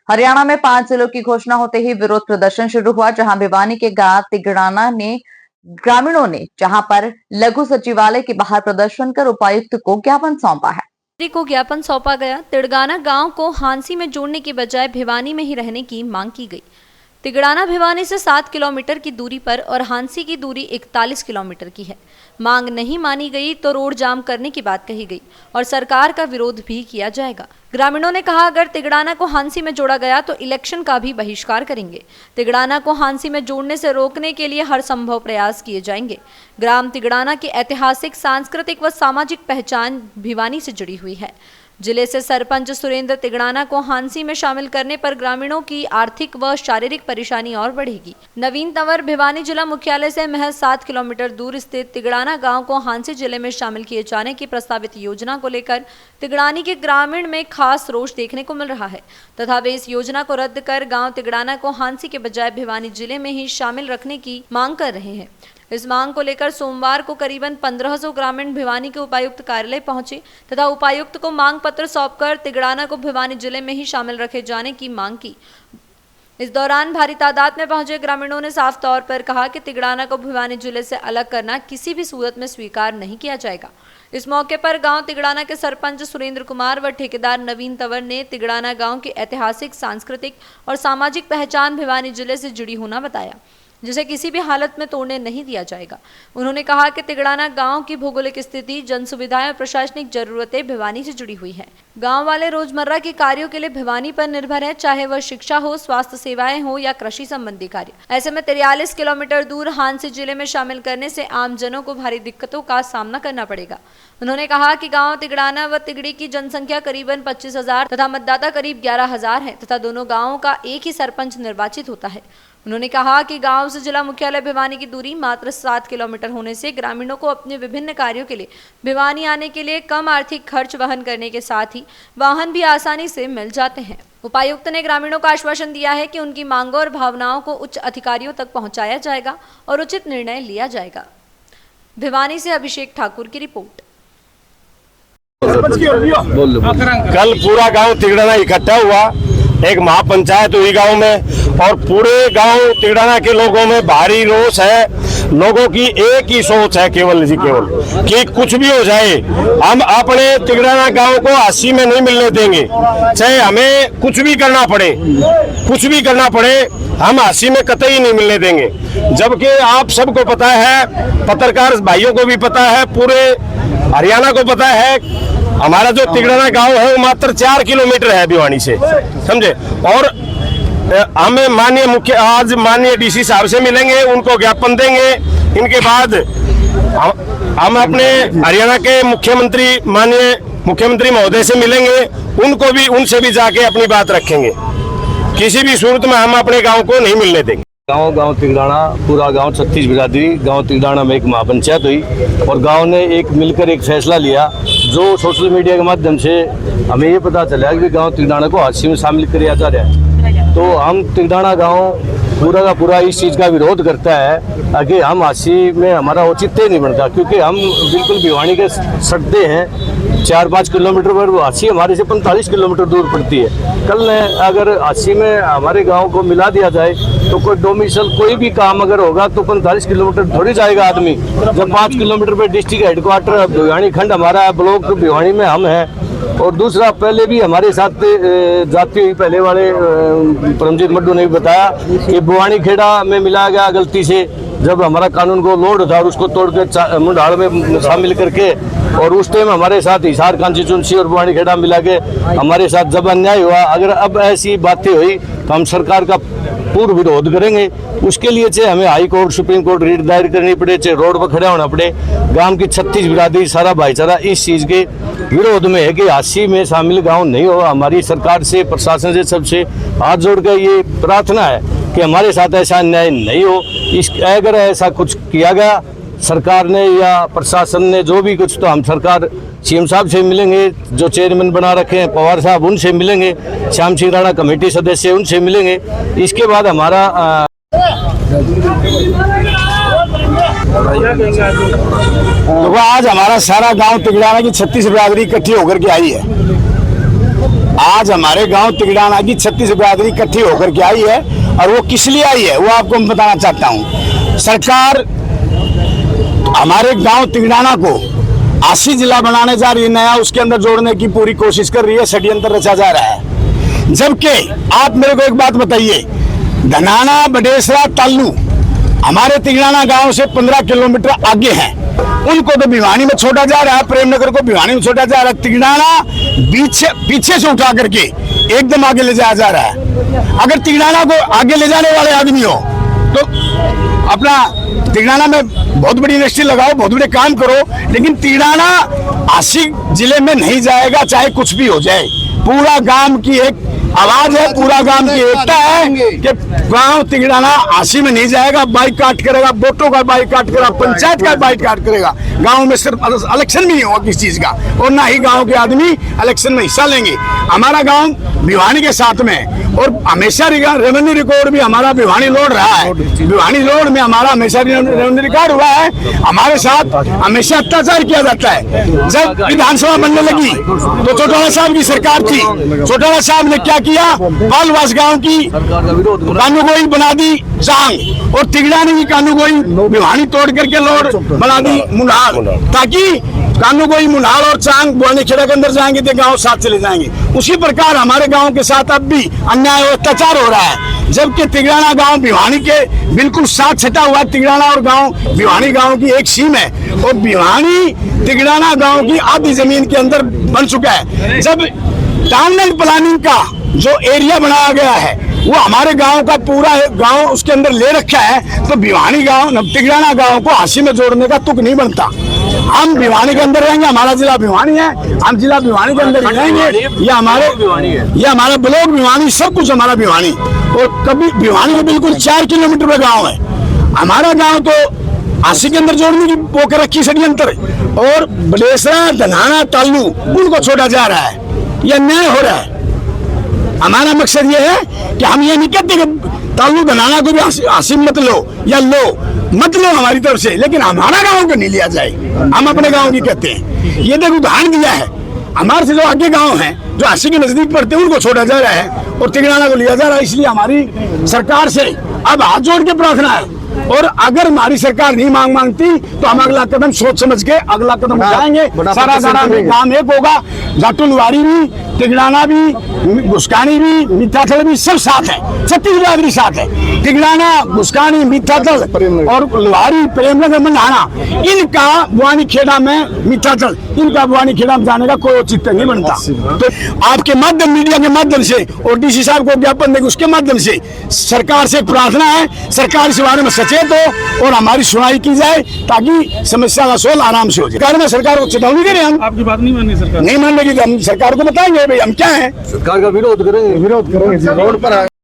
हरियाणा में 5 जिलों की घोषणा होते ही विरोध प्रदर्शन शुरू हुआ, जहां भिवानी के गांव तिगड़ाना ने ग्रामीणों ने जहां पर लघु सचिवालय के बाहर प्रदर्शन कर उपायुक्त को ज्ञापन सौंपा है। ज्ञापन सौंपा गया। तिगड़ाना गांव को हांसी में जोड़ने की बजाय भिवानी में ही रहने की मांग की गई। तिगड़ाना भिवानी से 7 किलोमीटर की दूरी पर और हांसी की दूरी 41 किलोमीटर की है। मांग नहीं मानी गई तो रोड जाम करने की बात कही गई और सरकार का विरोध भी किया जाएगा। ग्रामीणों ने कहा, अगर तिगड़ाना को हांसी में जोड़ा गया तो इलेक्शन का भी बहिष्कार करेंगे। तिगड़ाना को हांसी में जोड़ने से रोकने के लिए हर संभव प्रयास किए जाएंगे। ग्राम तिगड़ाना की ऐतिहासिक, सांस्कृतिक व सामाजिक पहचान भिवानी से जुड़ी हुई है। जिले से सरपंच सुरेंद्र तिगड़ाना को हांसी में शामिल करने पर ग्रामीणों की आर्थिक व शारीरिक परेशानी और बढ़ेगी। नवीन तंवर भिवानी जिला मुख्यालय से महज 7 किलोमीटर दूर स्थित तिगड़ाना गांव को हांसी जिले में शामिल किए जाने की प्रस्तावित योजना को लेकर तिगड़ानी के ग्रामीण में खास रोष देखने को मिल रहा है तथा वे इस योजना को रद्द कर गाँव तिगड़ाना को हांसी के बजाय भिवानी जिले में ही शामिल रखने की मांग कर रहे हैं। इस मांग को लेकर सोमवार को करीबन 1500 ग्रामीण भिवानी के उपायुक्त कार्यालय पहुंचे तथा उपायुक्त को मांग पत्र सौंपकर तिगड़ाना को भिवानी जिले में ही शामिल रखे जाने की मांग की। इस दौरान भारी तादाद में पहुंचे ग्रामीणों ने साफ तौर पर कहा कि तिगड़ाना को भिवानी जिले से अलग करना किसी भी सूरत में स्वीकार नहीं किया जाएगा। इस मौके पर गांव तिगड़ाना के सरपंच सुरेंद्र कुमार व ठेकेदार नवीन तंवर ने तिगड़ाना गांव की ऐतिहासिक, सांस्कृतिक और सामाजिक पहचान भिवानी जिले से जुड़ी होना बताया, जिसे किसी भी हालत में तोड़ने नहीं दिया जाएगा। उन्होंने कहा कि तिगड़ाना गांव की भौगोलिक स्थिति, जन सुविधाएं और प्रशासनिक जरूरतें भिवानी से जुड़ी हुई है। गांव वाले रोजमर्रा के कार्यों के लिए भिवानी पर निर्भर है, चाहे वह शिक्षा हो, स्वास्थ्य सेवाएं हो या कृषि संबंधी कार्य। ऐसे में 43 किलोमीटर दूर हांसी जिले में शामिल करने से आम जनों को भारी दिक्कतों का सामना करना पड़ेगा। उन्होंने कहा कि गांव तिगड़ाना व तिगड़ी की जनसंख्या करीबन 25,000 तथा मतदाता करीब 11,000 है तथा दोनों गाँवों का एक ही सरपंच निर्वाचित होता है। उन्होंने कहा कि गांव से जिला मुख्यालय भिवानी की दूरी मात्र 7 किलोमीटर होने से ग्रामीणों को अपने विभिन्न कार्यों के लिए भिवानी आने के लिए कम आर्थिक खर्च वहन करने के साथ ही वाहन भी आसानी से मिल जाते हैं। उपायुक्त ने ग्रामीणों को आश्वासन दिया है कि उनकी मांगों और भावनाओं को उच्च अधिकारियों तक पहुंचाया जाएगा और उचित निर्णय लिया जाएगा। भिवानी से अभिषेक ठाकुर की रिपोर्ट। कल पूरा गांव तिगड़ाना इकट्ठा हुआ, एक महापंचायत हुई गांव में और पूरे गांव तिगड़ाना के लोगों में भारी रोष है। लोगों की एक ही सोच है, केवल कि कुछ भी हो जाए, हम अपने तिगड़ाना गांव को हांसी में नहीं मिलने देंगे। चाहे हमें कुछ भी करना पड़े, हम हांसी में कतई नहीं मिलने देंगे। जबकि आप सबको पता है, पत्रकार भाइयों को भी पता है, पूरे हरियाणा को पता है, हमारा जो तिगड़ाना गांव है वो मात्र 4 किलोमीटर है भिवानी से, समझे। और हमें आज माननीय डीसी साहब से मिलेंगे, उनको ज्ञापन देंगे। इनके बाद हम अपने हरियाणा के माननीय मुख्यमंत्री महोदय से मिलेंगे, उनसे भी जाके अपनी बात रखेंगे। किसी भी सूरत में हम अपने गांव को नहीं मिलने देंगे। गांव तिगड़ाना, पूरा गांव 36 बिरादरी गांव तिगड़ाना में एक महापंचायत हुई और गांव ने मिलकर एक फैसला लिया, जो सोशल मीडिया के माध्यम से हमें ये पता चला कि गांव तिगड़ाना को हांसी में शामिल किया जा रहा है। तो हम तिगड़ाना गांव पूरा का पूरा इस चीज़ का विरोध करता है कि हम हांसी में हमारा औचित्य नहीं बनता, क्योंकि हम बिल्कुल भिवानी के सटते हैं। 4-5 किलोमीटर पर वो हांसी हमारे से 45 किलोमीटर दूर पड़ती है। कल अगर हांसी में हमारे गांव को मिला दिया जाए तो कोई डोमिसल कोई भी काम अगर होगा तो 45 किलोमीटर थोड़ी जाएगा आदमी। जब 5 किलोमीटर पर डिस्ट्रिक्ट हेडक्वार्टर भिवानी खंड हमारा है, ब्लॉक भिवानी में हम हैं। और दूसरा, पहले भी हमारे साथ जाती हुई पहले वाले परमजीत मड्डू ने भी बताया कि बुआनी खेड़ा में मिलाया गया गलती से, जब हमारा कानून को लोड था और उसको तोड़ के मुंडाड़ में शामिल करके, और उस टाइम हमारे साथ हिसार कांस्टिट्यूंसी और बुआनी खेड़ा मिला के हमारे साथ जब अन्याय हुआ। अगर अब ऐसी बातें हुई तो हम सरकार का पूर्ण विरोध करेंगे। उसके लिए चाहे हमें high court, supreme court writ दायर करनी पड़े, चाहे रोड पर खड़ा होना पड़े। गांव की 36 बिरादरी, सारा भाईचारा इस चीज़ के विरोध में है कि हांसी में शामिल गांव नहीं हो। हमारी सरकार से, प्रशासन से, सबसे हाथ जोड़कर ये प्रार्थना है कि हमारे साथ ऐसा अन्याय नहीं हो। अगर ऐसा कुछ किया गया सरकार ने या प्रशासन ने जो भी कुछ, तो हम सरकार सीएम साहब से मिलेंगे, जो चेयरमैन बना रखे हैं पवार साहब, उनसे मिलेंगे, श्याम सिंह राणा कमेटी सदस्य, उनसे मिलेंगे। इसके बाद हमारा तो आज हमारा सारा गांव तिगड़ाना की 36 बिरादरी इकट्ठी होकर के आई है। आज हमारे गांव तिगड़ाना की 36 बिरादरी इकट्ठी होकर के आई है, और वो किस लिए आई है वो आपको मैं बताना चाहता हूँ। सरकार हमारे गांव तिगड़ाना को 80 जिला बनाने जा रही है नया, उसके अंदर जोड़ने की पूरी कोशिश कर रही है, षड्यंत्र रचा जा रहा है। जबकि आप मेरे को एक बात बताइए, धनाना, बडेसरा, तालू हमारे तिगड़ाना गांव से 15 किलोमीटर आगे हैं, उनको तो भिवानी में छोड़ा जा रहा है, प्रेमनगर को भिवानी में छोड़ा जा रहा है। तिगड़ाना पीछे से उठा करके एकदम आगे ले जाया जा रहा है। अगर तिगड़ाना को आगे ले जाने वाले आदमी हो तो अपना तिगड़ाना में बहुत बड़ी इंडस्ट्री लगाओ, बहुत बड़े काम करो, लेकिन तिगड़ाना आशिक जिले में नहीं जाएगा, चाहे कुछ भी हो जाए। पूरा गांव की एक आवाज है, पूरा गांव की एकता है कि गांव तिगड़ाना आशी में नहीं जाएगा, बाइकाट करेगा, वोटों का बाइकाट करेगा, पंचायत का बाइकाट करेगा। गांव में सिर्फ इलेक्शन भी नहीं होगा किसी चीज का, और ना ही गांव के आदमी इलेक्शन में हिस्सा लेंगे। हमारा गांव भिवानी के साथ में, और हमेशा रेवेन्यू रिकॉर्ड भी हमारा भिवानी लोड रहा है। भिवानी लोड में हमारा हमेशा रेवेन्यू रिकॉर्ड हुआ है। हमारे साथ हमेशा अत्याचार किया जाता है। जब विधानसभा बनने लगी तो चौटाला साहब की सरकार थी, चौटाला साहब ने क्या किया, पालवास गांव की कानूगोई बना दी चांग, और तिगड़ाने की कानूगोई भिवानी तोड़ करके लोड बना दी मुनाल, ताकि कानूगोई, मुनाल और चांग बुआनी खेड़ा के अंदर जाएंगे तो गांव साथ चले जाएंगे। उसी प्रकार हमारे गांव के साथ अब भी अन्याय और अत्याचार हो रहा है, जबकि तिगड़ाना गांव भिवानी के बिल्कुल साथ छटा हुआ है। तिगड़ाना और गांव भिवानी गांव की एक सीम है, और भिवानी तिगड़ाना गांव की आधी जमीन के अंदर बन चुका है। जब टाउन प्लानिंग का जो एरिया बनाया गया है वो हमारे गांव का पूरा गांव उसके अंदर ले रखा है, तो भिवानी गांव, तिगड़ाना गांव को हांसी में जोड़ने का तुक नहीं बनता। हम भिवानी के अंदर रहेंगे, हमारा जिला भिवानी है, हम जिला भिवानी के अंदर रहेंगे, ये हमारा ब्लॉक भिवानी, सब कुछ हमारा भिवानी। और कभी भिवानी में बिल्कुल 4 किलोमीटर का गाँव है हमारा गाँव, तो हांसी के अंदर जोड़ने की पोकर रखी षड्यंत्र, और बडेसरा, धनाना, तालू उनको छोड़ा जा रहा है, यह अन्याय हो रहा है। हमारा मकसद ये है कि हम ये नहीं कहते कि तालू धनाना को भी हासिल मत लो या मत लो हमारी तरफ से, लेकिन हमारा गांव को नहीं लिया जाए। हम अपने गांव की कहते हैं। ये देखो उदाहरण दिया है, हमारे से जो आगे गांव हैं जो हांसी के नजदीक पड़ते हैं उनको छोड़ा जा रहा है और तिगड़ाना को लिया जा रहा है। इसलिए हमारी सरकार से अब हाथ जोड़ के प्रार्थना है, और अगर हमारी सरकार नहीं मांगती तो हम अगला कदम सोच समझ के अगला कदम उठाएंगे। सारा काम एक होगा, जाटुलवाड़ी भी, तिगड़ाना भी, गुस्कानी भी, मिठाथल भी सब साथ है, 36 बिरादरी साथ है। तिगड़ाना, गुस्कानी, मिठाथल और लुहारी, प्रेमनगर, मंडाना, इनका बुआनी खेड़ा में, मिठाथल इनका बुआनी खेड़ा में जाने का कोई औचित्य नहीं बनता। तो आपके माध्यम, मीडिया के माध्यम से और डीसी साहब को ज्ञापन देंगे, उसके माध्यम से सरकार से प्रार्थना है, सरकार इस बारे में सचेत हो और हमारी सुनाई की जाए, ताकि समस्या का सोल आराम से हो जाए। सरकार को चेतावनी दे रहे हैं, हम आपकी बात नहीं माननी सरकार, नहीं मान लेगी तो हम सरकार को बताएंगे भाई हम क्या है, सरकार का विरोध करेंगे रोड पर